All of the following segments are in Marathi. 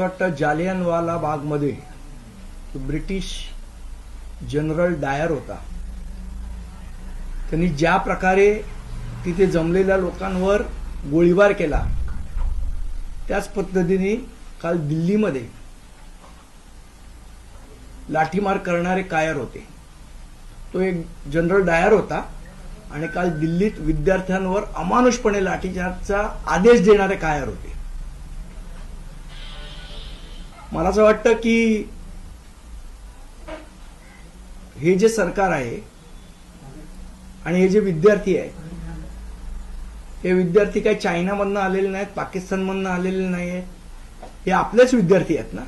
वाटतं जालियनवाला बागमध्ये ब्रिटिश जनरल डायर होता, त्यांनी ज्या प्रकारे तिथे जमलेल्या लोकांवर गोळीबार केला त्याच पद्धतीने काल दिल्लीमध्ये लाठीमार करणारे कायर होते. तो एक जनरल डायर होता आणि काल दिल्लीत विद्यार्थ्यांवर अमानुषपणे लाठीचार्जचा आदेश देणारे कायर होते. मला असं वाटतं की हे जे सरकार आहे आणि हे जे विद्यार्थी आहेत, हे विद्यार्थी काही चायनामधनं आलेले नाहीत, पाकिस्तानमधनं आलेले नाही आहेत, हे आपलेच विद्यार्थी आहेत ना.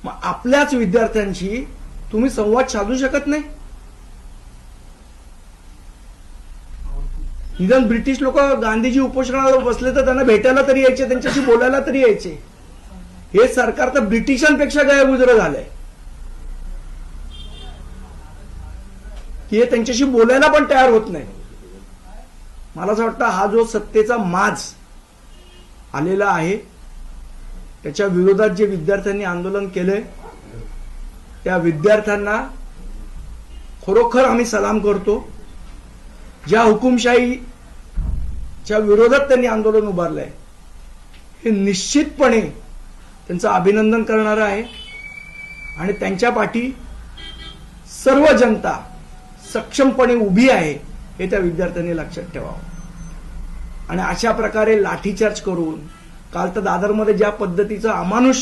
मग आपल्याच विद्यार्थ्यांशी तुम्ही संवाद साधू शकत नाही? निदान ब्रिटिश लोक गांधीजी उपोषणावर बसले तर त्यांना भेटायला तरी यायचे, त्यांच्याशी बोलायला तरी यायचे. हे सरकार तर ब्रिटिशांपेक्षा गैरगुजर झालंय की हे त्यांच्याशी बोलायला पण तयार होत नाही. मला असं वाटतं हा जो सत्तेचा माज आलेला आहे त्याच्या विरोधात जे विद्यार्थ्यांनी आंदोलन केलंय त्या विद्यार्थ्यांना खरोखर आम्ही सलाम करतो. ज्या हुकुमशाहीच्या विरोधात त्यांनी आंदोलन उभारलंय हे निश्चितपणे त्यांचं अभिनंदन करणारं आहे आणि त्यांच्या पाठी सर्व जनता सक्षमपणे उभी आहे हे त्या विद्यार्थ्यांनी लक्षात ठेवावं. आणि अशा प्रकारे लाठीचार्ज करून काल तर दादरमध्ये ज्या पद्धतीचं अमानुष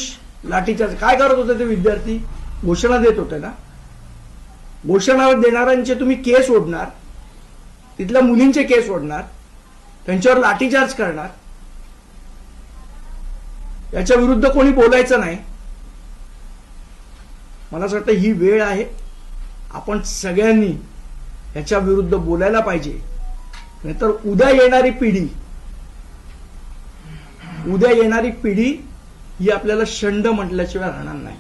लाठीचार्ज काय करत होते ते विद्यार्थी, घोषणा देत होते ना. घोषणा देणाऱ्यांचे तुम्ही केस ओढणार, तिथल्या मुलींचे केस ओढणार, त्यांच्यावर लाठीचार्ज करणार, याच्या विरुद्ध कोणी बोलायचं नाही. मला असं वाटतं ही वेळ आहे, आपण सगळ्यांनी याच्या विरुद्ध बोलायला पाहिजे. नाहीतर उद्या येणारी पिढी ही आपल्याला शंड म्हटल्याशिवाय राहणार नाही.